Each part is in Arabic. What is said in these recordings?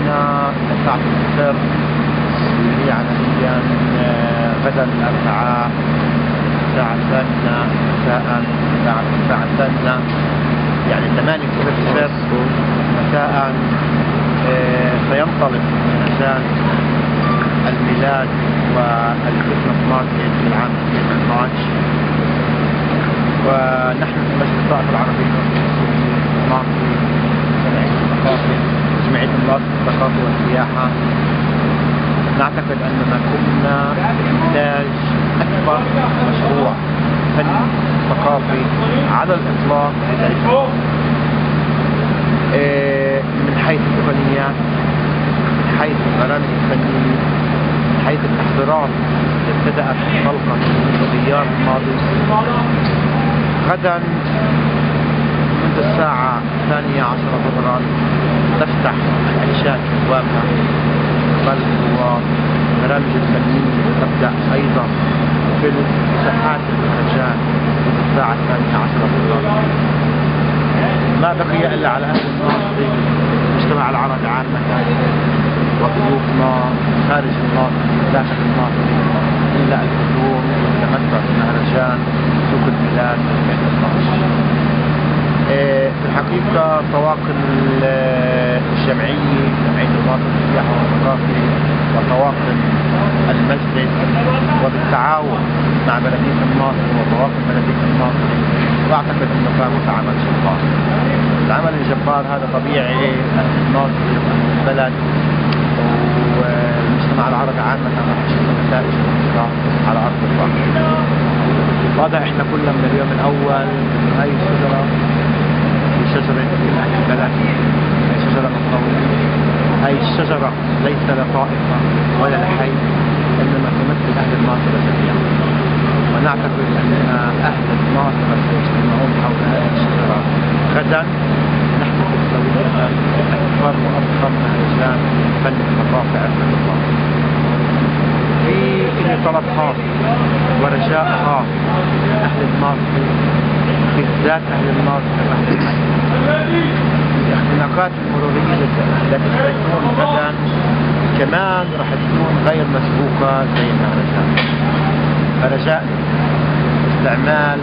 عندنا ساعة الفطر اللي هي عمليا غدا الأربعاء الساعة 8 مساء، الساعة 8 يعني 8 كذا الفطر مساء. سينطلق مهرجان الميلاد والكريسماس ماركت في العام 2012، ونحن في مجلس الطائفة العربية المصري جمعية الثقافة جمعية الناس للثقافة والسياحة نعتقد أننا كنا إنتاج أكبر مشروع فني ثقافي على الإطلاق في تاريخ من حيث التقنيات، من حيث البرامج الفنية، من حيث التحضيرات التي ابتدأت خلقا منذ الأيام الماضية. غدا منذ الساعة 12 ظهرا تفتح الشاشة أبوابها استقبال الزوار. البرامج الفنية تبدأ أيضا في مساحات المهرجان منذ الساعة 12 ظهرا. ما بقي إلا على أهل الناصري المجتمع العربي عامة وضيوفنا خارج الناصري وداخل الناصري إلا الحضور والتمتع بمهرجان سوق الميلاد 2012. في الحقيقة طواقم الجمعية جمعية الناصر للسياحة والثقافة وطواقم المجلس وبالتعاون مع بلدية الناصر وطواقم بلدية الناصر، واعتقد انه قاموا بعمل جبار. العمل الجبار هذا طبيعي الناصر والبلد والمجتمع العربي عامة راح يشوف نتائج كبيرة على ارض الواقع. واضح احنا كلنا من اليوم الاول هاي الشجرة هي شجرة اهل البلد، هي شجرة مصروية، هاي الشجرة ليس لطائفة ولا لحي انما تمثل اهل الناصر جميعا. ونعتقد أن أهل الناصر سيجتمعون حول هذه الشجرة غدا نحتفل سويا بأكبر وأضخم مهرجان فن الثقافة عندنا في الناصر. في طلب خاص ورجاء خاص أهل الناصر بالذات أهل الناصر الاختناقات المرورية التي ستكون غدا كمان راح تكون غير مسبوقة زي المهرجان. فرجاء استعمال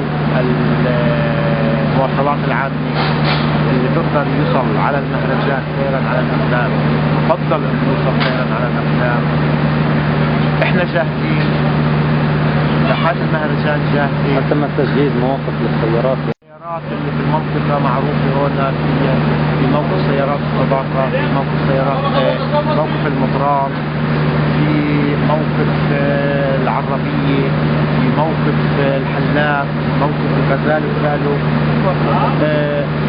المواصلات العامة اللي بيقدر يوصل على المهرجان خيرا على الأقدام، يفضل أن يوصل خيرا على الأقدام. احنا جاهزين، ساحات المهرجان جاهزة، تم تجهيز مواقف للسيارات. السيارات اللي في المنطقة معروفة هنا في موقف سيارات الصداقة، في موقف سيارات موقف المطران، في موقف العربية، في موقف الحلاق، موقف الغزال وغالو،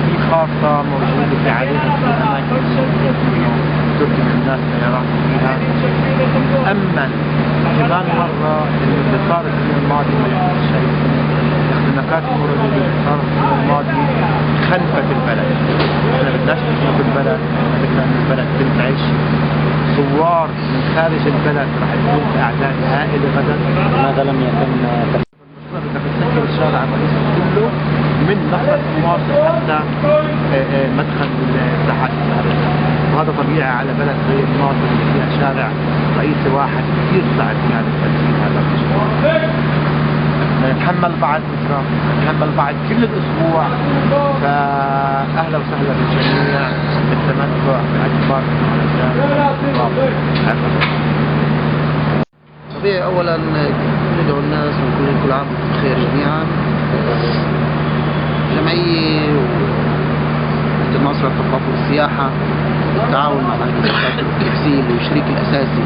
في خاصة موجودة في عديد من الأماكن تركن الناس سيارات فيها. أما كمان مرة اللي صارت السنة الماضية ما يحصل شيء، الاختناقات المرورية اللي صارت السنة الماضية خنفت البلد. احنا بدناش نخنق البلد، بدنا ان البلد تنتعش. زوار من خارج البلد راح يكون بأعداد هائلة غدا. ماذا لم يتم بدك تسكر الشارع الرئيسي كله من مخرج مواصل حتى مدخل ساحات المهرجان، وهذا طبيعي على بلد زي الناصر اللي فيها شارع رئيسي واحد كثير صعب في هذا التنفيذ هذا المشروع. نتحمل بعض بكره، نتحمل بعض كل الاسبوع، فاهلا وسهلا بالجميع بالتمتع باكبر مهرجان. طبيعي اولا ندعو الناس ونقول كل عام وانتم بخير جميعا. جمعيه الناصر للثقافه والسياحه بالتعاون مع مؤسسات التكسيل والشريك الاساسي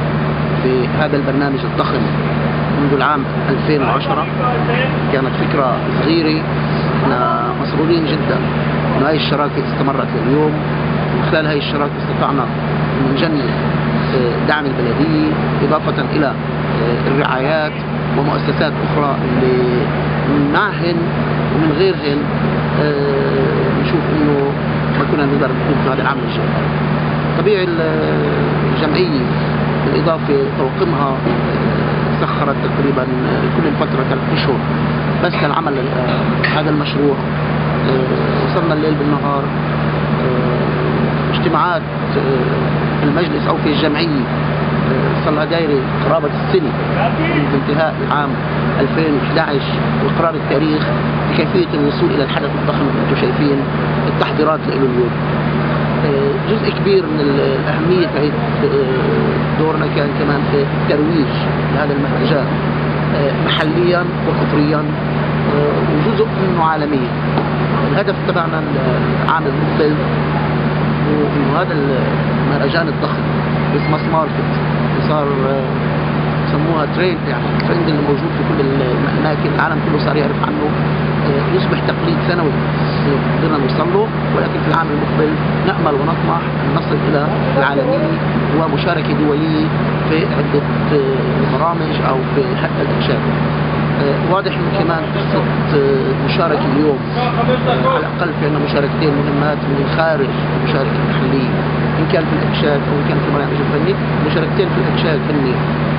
في هذا البرنامج الضخم منذ العام 2010. كانت فكره صغيره، احنا مسرورين جدا ان هذه الشراكه استمرت لليوم. من خلال هذه الشراكه استطعنا ان نجني دعم البلديه اضافه الى الرعايات ومؤسسات اخرى اللي معهن ومن غيرهن نشوف انه ما كنا نقدر نقوم بهذا العمل الجبار. طبيعي الجمعيه بالاضافه طواقمها سخرت تقريبا كل فتره 3 اشهر بس للعمل هذا المشروع. وصلنا الليل بالنهار، اجتماعات المجلس أو في الجمعية صار لها دايرة قرابة السنة منذ انتهاء العام 2011 وإقرار التاريخ بكيفية الوصول إلى الحدث الضخم اللي أنتم شايفين التحضيرات له اليوم. جزء كبير من الأهمية تاعت دورنا كان كمان في الترويج لهذا المهرجان محليا وقطريا وجزء منه عالميا. الهدف تبعنا العام المقبل هو انه هذا المهرجان الضخم اسمه ماركت صار يسموها ترند، يعني الترند اللي موجود في كل الاماكن، العالم كله صار يعرف عنه، يصبح تقليد سنوي قدرنا نوصل له. ولكن في العام المقبل نامل ونطمح ان نصل الى العالميه ومشاركه دوليه في عده برامج او في حتى الاكشاف. واضح انه كمان قصه مشاركه اليوم على الاقل في عندنا مشاركتين مهمات من خارج المشاركه المحليه، ان كان في الاكشاف او ان كان في البرامج الفنيه. مشاركتين في الاكشاف هن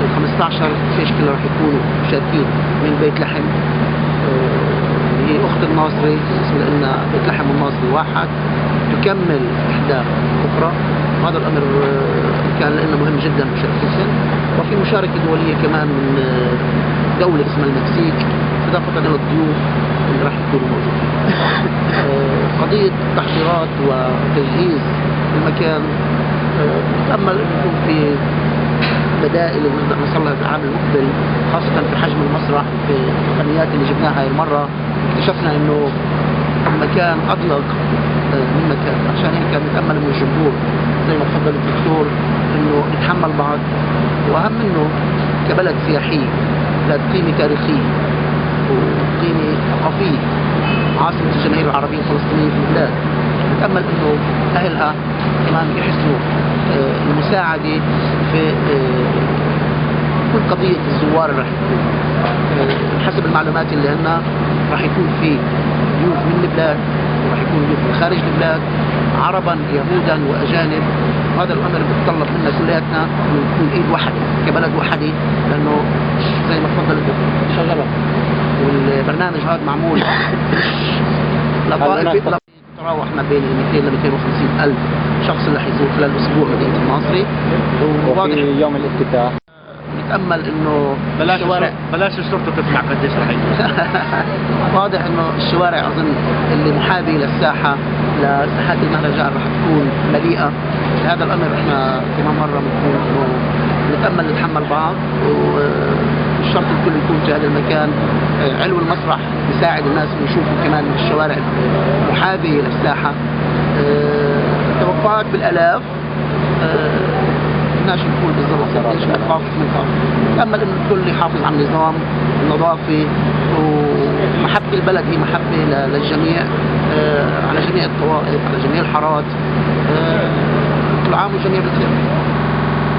ال 15 تشكيله راح يكونوا مشاركين من بيت لحم، هي اخت الناصري اسمها لنا بيت لحم الناصري واحد تكمل احدى اخرى. هذا الامر كان لنا مهم جدا مشاركتين. وفي مشاركه دوليه كمان من دولة اسمها المكسيك إضافة إلى الضيوف اللي راح يكونوا موجودين. قضية التحضيرات وتجهيز المكان نتأمل أن يكون في بدائل نقدر نوصل لها في العام المقبل، خاصة في حجم المسرح. في الفنيات اللي جبناها هاي المرة اكتشفنا إنه المكان أضلق من مكان، عشان هيك نتأمل إنه الجمهور زي ما تفضل الدكتور إنه يتحمل بعض، وأهم منه كبلد سياحي ذات قيمة تاريخية وقيمة ثقافية، عاصمة الجماهير العربية الفلسطينية في البلاد. نتأمل إنه أهلها كمان يحسنوا المساعدة في كل قضية الزوار اللي راح يكون. حسب المعلومات اللي عندنا راح يكون في ضيوف من البلاد وراح يكون ضيوف من خارج البلاد، عربا يهودا وأجانب. هذا الأمر بيتطلب منا كلياتنا إنه نكون إيد واحدة كبلد واحدة، لأنه زي ما تفضل شغلة والبرنامج هذا معمول لطائف تتراوح ما بين 200 ل 250 ألف شخص اللي حيزور خلال أسبوع مدينة الناصري. وفي يوم الافتتاح نتأمل إنه بلاش الشرطة تطلع قديش رح يكون. واضح إنه الشوارع أظن اللي محاذية للساحة لساحات المهرجان راح تكون مليئة. هذا الأمر إحنا كمان مرة بنكون إنه نتأمل نتحمل بعض، والشرط الكل يكون في هذا المكان. علو المسرح يساعد الناس إنه يشوفوا كمان الشوارع محاذية للساحة. توقعات بالآلاف، بدناش نقول بالضبط قديش نخاف. نتأمل إنه الكل يحافظ على النظام النظافي، ومحبة البلد هي محبة للجميع، على جميع الطوائف على جميع الحارات. كل عام والجميع بخير.